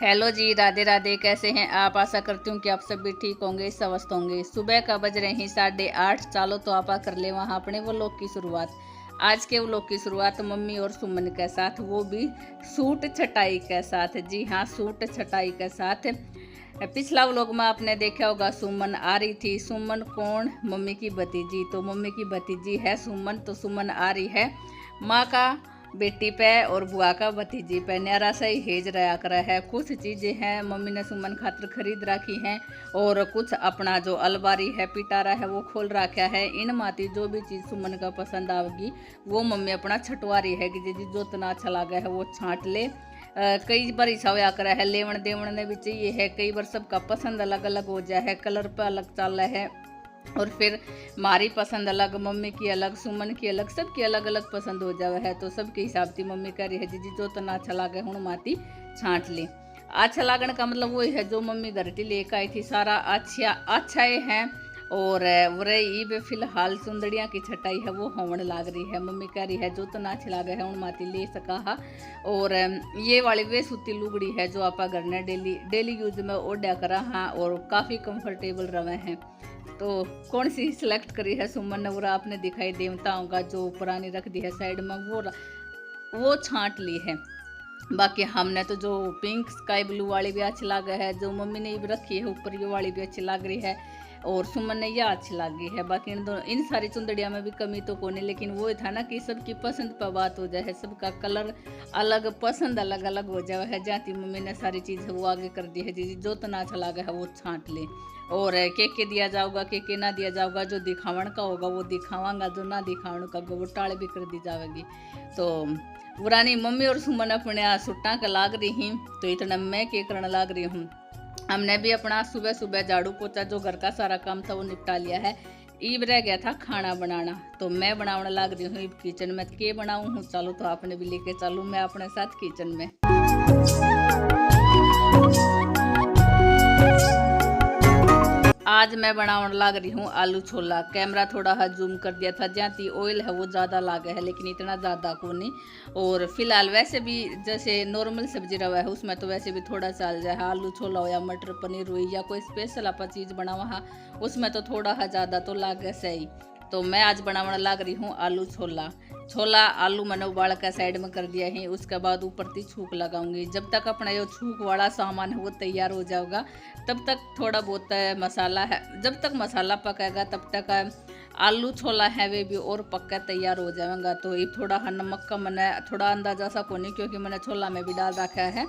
Hello जी, राधे राधे। कैसे हैं आप? आशा करती हूँ कि आप सब भी ठीक होंगे, स्वस्थ होंगे। सुबह का बज रहे हैं 8:30। चालो तो आपा कर ले वहाँ अपने व्लॉग की शुरुआत। आज के व्लॉग की शुरुआत मम्मी और सुमन के साथ, वो भी सूट छटाई के साथ। जी हाँ, सूट छटाई के साथ। पिछला व्लॉग में आपने देखा होगा, सुमन आ रही थी। सुमन कौन? मम्मी की भतीजी। तो मम्मी की भतीजी है सुमन। तो सुमन आ रही है माँ का बेटी पे और बुआ का भतीजी पे। न्यारा सा ही हेज रहा करा है। कुछ चीज़ें हैं मम्मी ने सुमन खातिर खरीद रखी हैं, और कुछ अपना जो अलमारी है पिटारा है वो खोल रखा है। इन माती जो भी चीज़ सुमन का पसंद आएगी वो मम्मी अपना छटवा रही है कि जी जो तना अच्छा लगा है वो छांट ले। कई बार ऐसा होया करा है, लेवन देवन ने भी चाहिए है। कई बार सबका पसंद अलग अलग हो जाए है, कलर पे अलग चल रहा है, और फिर हमारी पसंद अलग, मम्मी की अलग, सुमन की अलग, सबकी अलग अलग पसंद हो जावे है। तो सबके हिसाब से मम्मी कह रही है जी जो तना अच्छा लगे हूँ माती छांट ली। अच्छा लागण का मतलब वही है जो मम्मी घर टी लेकर आई थी, सारा अच्छा हैं। और वरे ये फिलहाल सुंदड़िया की छटाई है वो होवन लाग रही है। मम्मी कह रही है जो तना अच्छी लागे है उन माती ले सका हा। और ये वाली वे सूती लुगड़ी है जो आप घर ने डेली यूज में ओढ़ा करा हाँ, और काफ़ी कंफर्टेबल रवे हैं। तो कौन सी सिलेक्ट करी है सुमन ने, वो आपने दिखाई देवताओं का जो पुरानी रख दी है साइड में, वो छांट ली है। बाकी हमने तो जो पिंक स्काई ब्लू वाली भी अच्छी लग है, जो मम्मी ने भी रखी है ऊपर, ये वाली भी अच्छी लग रही है, और सुमन ने यह अच्छी लगी है। बाकी इन सारी चुंदड़िया में भी कमी तो कोने, लेकिन वो था ना कि सबकी पसंद पर बात हो जाए, सबका कलर अलग, पसंद अलग अलग हो जाए है। जाती मम्मी ने सारी चीज़ वो आगे कर दी है जी जो तना अच्छा लगा है वो छांट ले। और के दिया जाऊगा, के ना दिया जाऊगा। जो दिखावन का होगा वो दिखावांगा, जो ना दिखावन का होगा वो टाल भी कर दी जाएगी। तो पुरानी मम्मी और सुमन अपने सुट्टा का लाग रही हूँ, तो इतना मैं के करने लाग रही हूँ। हमने भी अपना सुबह सुबह झाड़ू पोछा जो घर का सारा काम था वो निपटा लिया है। ईब रह गया था खाना बनाना, तो मैं बनाने लग रही हूँ किचन में। के बनाऊँ हूँ, चलो तो आपने भी लेके चलूँ मैं अपने साथ किचन में। आज मैं बनाने लग रही हूँ आलू छोला। कैमरा थोड़ा सा जूम कर दिया था, जहाँ ऑयल है वो ज़्यादा लागे है, लेकिन इतना ज़्यादा को नहीं। और फिलहाल वैसे भी जैसे नॉर्मल सब्जी रवा है उसमें तो वैसे भी थोड़ा चल जाए। आलू छोला हो या मटर पनीर हुई या कोई स्पेशल आप चीज़ बनावा है उसमें तो थोड़ा सा ज़्यादा तो लागे सही। तो मैं आज बनाने लग रही हूँ आलू छोला। आलू मैंने उबाल कर साइड में कर दिया है, उसके बाद ऊपर ती छूक लगाऊंगी। जब तक अपना ये छूक वाला सामान है वो तैयार हो जाएगा तब तक थोड़ा बहुत मसाला है, जब तक मसाला पकेगा तब तक आलू छोला है वे भी और पक्का तैयार हो जाएगा। तो ये थोड़ा नमक का मैंने थोड़ा अंदाजा सा को नहीं, क्योंकि मैंने छोला में भी डाल रखा है,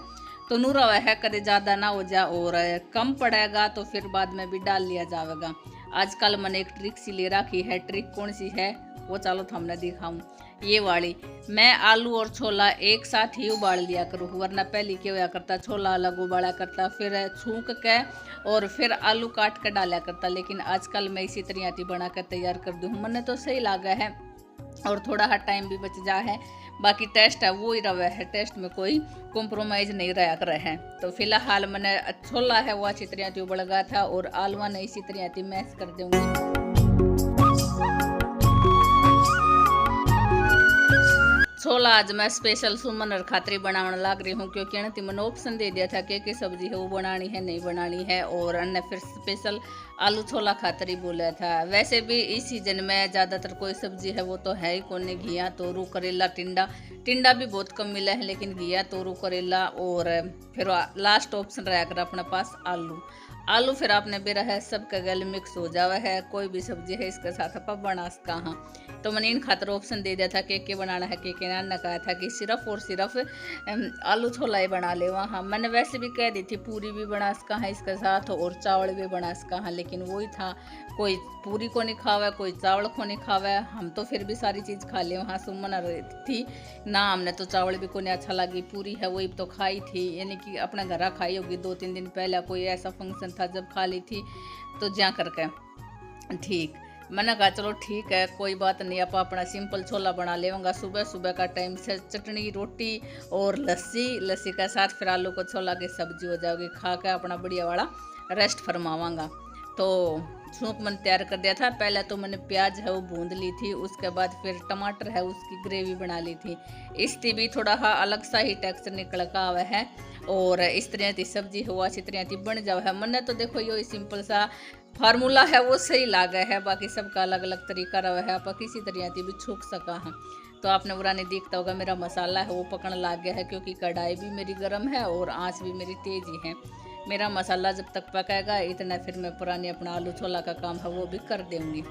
तो नूरा हुआ है कदे ज़्यादा ना हो जाए, और कम पड़ेगा तो फिर बाद में भी डाल लिया जाएगा। आजकल मैंने एक ट्रिक सी ले रखी है। ट्रिक कौन सी है वो चलो तो हमने दिखाऊँ। ये वाली, मैं आलू और छोला एक साथ ही उबाल लिया करूँ, वरना पहले क्या होया करता छोला अलग उबाला करता, फिर छूक के और फिर आलू काट कर डाला करता। लेकिन आजकल मैं इसी तरह बना कर तैयार कर दूँ, मैंने तो सही लगा है और थोड़ा सा टाइम भी बच जा है। बाकी टेस्ट है वो ही रहा है, टेस्ट में कोई कॉम्प्रोमाइज़ नहीं रहा कर है। तो फिलहाल मैंने छोला है वो अच्छी तरह उबल गया था, और आलूआ ने इसी तरह मैश कर दूँगी। छोला आज मैं स्पेशल सुमन और खातरी बनाने लग रही हूँ, क्योंकि ने मैंने ऑप्शन दे दिया था कि सब्जी है वो बनानी है नहीं बनानी है, और अन्य फिर स्पेशल आलू छोला खातरी बोला था। वैसे भी इस सीजन में ज़्यादातर कोई सब्जी है वो तो है ही कौन, घिया तोरू करेला टिंडा भी बहुत कम मिला है, लेकिन घिया तोरू करेला, और फिर लास्ट ऑप्शन रहा कर अपने पास आलू फिर आपने बेरा है सबका गल मिक्स हो जावा है। कोई भी सब्जी है इसके साथ आप बना सका हाँ। तो मैंने इन खातर ऑप्शन दे दिया था के बनाना है, के ना कहा था कि सिर्फ और सिर्फ आलू छोला ही बना ले वहाँ। मैंने वैसे भी कह दी थी पूरी भी बना सका है इसके साथ, और चावल भी बना सका है, लेकिन वही था कोई पूरी को नहीं खावा, कोई चावल को नहीं खावा। हम तो फिर भी सारी चीज़ खा ले वहाँ। सुमन थी ना, हमने तो चावल भी को नहीं अच्छा लगी, पूरी है वही तो खाई थी, यानी कि अपने घर खाई होगी 2-3 दिन पहले, कोई ऐसा फंक्शन था जब खा ली थी, तो जा करके ठीक। मैंने कहा चलो ठीक है कोई बात नहीं, आप अपना सिंपल छोला बना लेगा। सुबह सुबह का टाइम से चटनी रोटी और लस्सी के साथ फिर आलू को छोला की सब्जी हो जाएगी, खा के अपना बढ़िया वाला रेस्ट फरमावांगा। तो सूप मैंने तैयार कर दिया था। पहले तो मैंने प्याज है वो भूंद ली थी, उसके बाद फिर टमाटर है उसकी ग्रेवी बना ली थी। इसकी भी थोड़ा अलग सा ही टेक्सचर निकल का हुआ है, और इस तरह की सब्जी हुआ इस तरह की बन जाओ है। मैंने तो देखो यो सिंपल सा फार्मूला है वो सही लागा है, बाकी सबका अलग अलग तरीका रहा है, आप किसी तरह की भी छूक सका है। तो आपने बुरा नहीं देखता होगा मेरा मसाला है वो पकड़ने लग गया है, क्योंकि कढ़ाई भी मेरी गर्म है और आँच भी मेरी तेज ही है। मेरा मसाला जब तक पकेगा इतना फिर मैं पुरानी अपना आलू छोला का काम है वो भी कर दूँगी।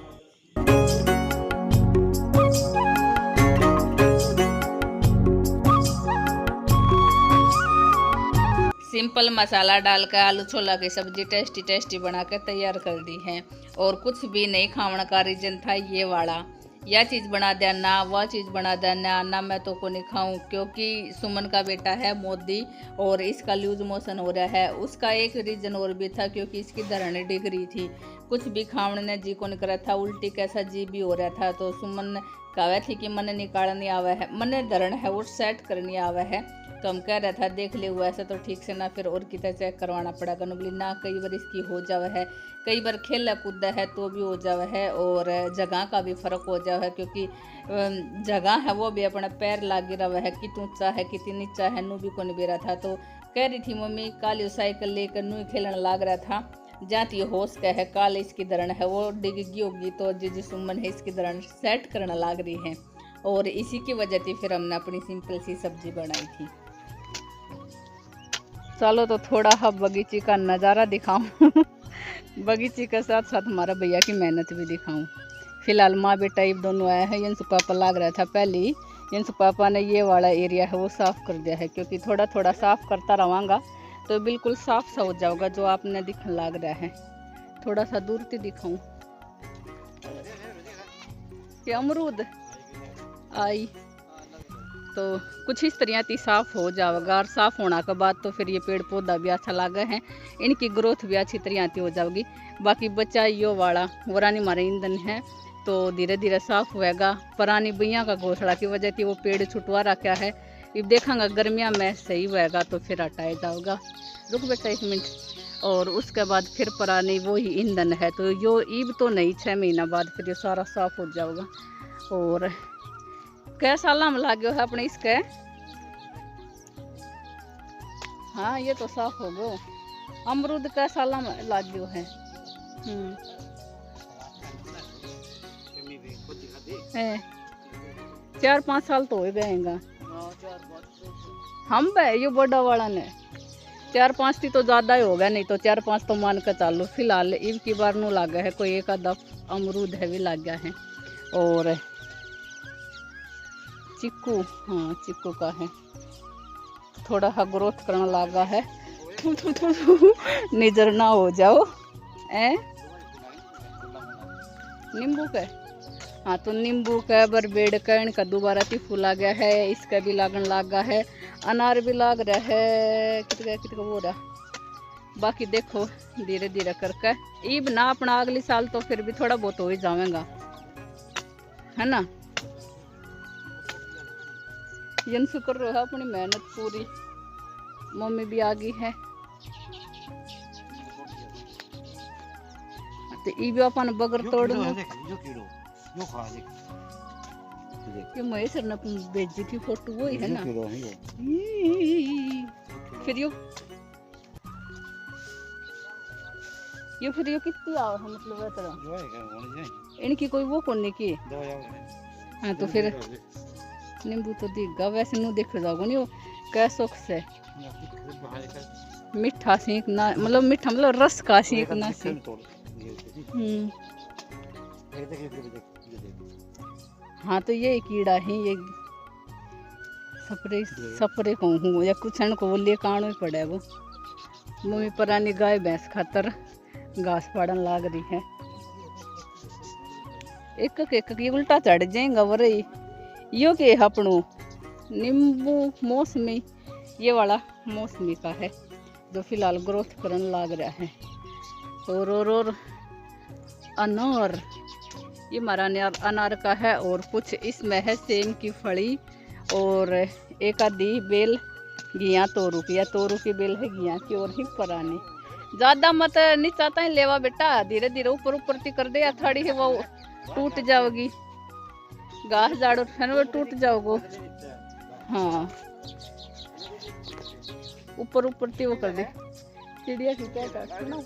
सिंपल मसाला डालकर आलू छोला की सब्जी टेस्टी टेस्टी बना कर तैयार कर दी है। और कुछ भी नहीं खावण का रीजन था ये वाला, यह चीज़ बना देना वह चीज़ बना देना ना, मैं तो को नहीं खाऊं क्योंकि सुमन का बेटा है मोदी और इसका लूज मोशन हो रहा है। उसका एक रीजन और भी था क्योंकि इसकी धरण डिग रही थी, कुछ भी खावण ने जी को नहीं करा था, उल्टी कैसा जी भी हो रहा था। तो सुमन कहा थी कि मन निकालनी आवा है, मन धरण है वो सेट करनी आवा है। तो हम कह रहा था देख ले हुआ ऐसा तो ठीक से ना फिर और कितना चेक करवाना पड़ेगा नुबली ना, कई बार इसकी हो जावा है, कई बार खेला कूदा है तो भी हो जावा है, और जगह का भी फर्क हो जावा है क्योंकि जगह है वो भी अपना पैर लागे रहा है कि ऊंचा है कि नीचा है नू भी को नहीं बेरा था। तो कह रही थी मम्मी काली साइकिल लेकर नू खेलने लाग रहा था, जाती होश का है काल इसकी धरण है वो डिगी होगी, तो जी सुमन है इसकी धरण सेट करने लाग रही है। और इसी की वजह थी फिर हमने अपनी सिंपल सी सब्जी बनाई थी। चलो तो थोड़ा हाँ बगीचे का नज़ारा दिखाऊं बगीचे के साथ साथ हमारा भैया की मेहनत भी दिखाऊं। फिलहाल माँ बेटा ये दोनों आया है, यंसु पापा लाग रहा था पहले ही, यंसु पापा ने ये वाला एरिया है वो साफ़ कर दिया है, क्योंकि थोड़ा थोड़ा साफ़ करता रवांगा तो बिल्कुल साफ सा हो जाएगा जो आपने दिखने लग रहा है। थोड़ा सा दूर से दिखाऊं कि अमरूद आई तो कुछ इस तरह की साफ़ हो जाएगा, और साफ़ होने के बाद तो फिर ये पेड़ पौधा भी अच्छा लगा है, इनकी ग्रोथ भी अच्छी तरह की हो जाएगी। बाकी बच्चा यो वाला वरानी हमारे ईंधन है तो धीरे धीरे साफ़ होएगा। पुरानी भैया का घोसला की वजह थी वो पेड़ छुटवा रखा है, अब देखेंगे गर्मियाँ में सही होएगा तो फिर हटाया जाएगा। रुक बेटा 1 मिनट। और उसके बाद फिर पुरानी वही ईंधन है तो यो ईब तो नहीं 6 महीना बाद फिर ये सारा साफ़ हो जाएगा। और कै साल में लाग्यो है अपने इसके, हाँ ये तो साफ हो गो। अमरूद कै साल में लाग्यो है? 4-5 साल तो हो गएगा हम बे ये बड़ा वाला ने 4-5 थी तो ज़्यादा ही होगा, नहीं तो 4-5 तो मान कर चालू। फिलहाल ईब की बार नू लागा है कोई एक आधा अमरूद है भी लग गया है। और चिक्कू, हाँ चिक्कू का है थोड़ा सा ग्रोथ करने लगा है नजर ना हो जाओ। नींबू का, हाँ तो नींबू का बरबेड़ का इनका दोबारा तिफू लग गया है, इसका भी लागन लगा है, अनार भी लाग रहा है कितना वो रहा। बाकी देखो धीरे धीरे करके ईब ना अपना अगले साल तो फिर भी थोड़ा बहुत हो ही जाएगा है ना। यंसु कर रहा है अपनी मेहनत पूरी, मम्मी भी आ गई है तो ये भी अपन बगर तोड़ लो। ये महेश ने भेजी थी फोटो वही है ना। फिर यो फिर यो कितनी आओ है मतलब इनकी कोई वो कौन की। हाँ तो फिर नींबू तो दिखगा वैसे नू देख जाओगे नहीं वो कैसो से मीठा सीख ना मतलब मीठा मतलब रस का सीख ना सी। हाँ तो ये कीड़ा है ये सपरे को हूँ या कुछ को वो ले काणो ही पड़े वो। मम्मी पुरानी गाय भैंस खातर घास पाड़न लाग रही है। एक उल्टा चढ़ जाएगा वरई यो के अपनों नींबू मौसमी ये वाला मौसमी का है जो फिलहाल ग्रोथ करने लग रहा है। और अनार ये हमारा अनार का है और कुछ इसमें है सेम की फली और एक आधी बेल घिया तोरू की बेल है घिया की और ही पुरानी। ज़्यादा मत नीचा ही लेवा बेटा, धीरे धीरे ऊपर ऊपर ती कर दे या थोड़ी है वो टूट जाओगी, घास झाड़ो है वो टूट जाओगो। हाँ ऊपर ऊपर थी वो कर दे चिड़िया की क्या कर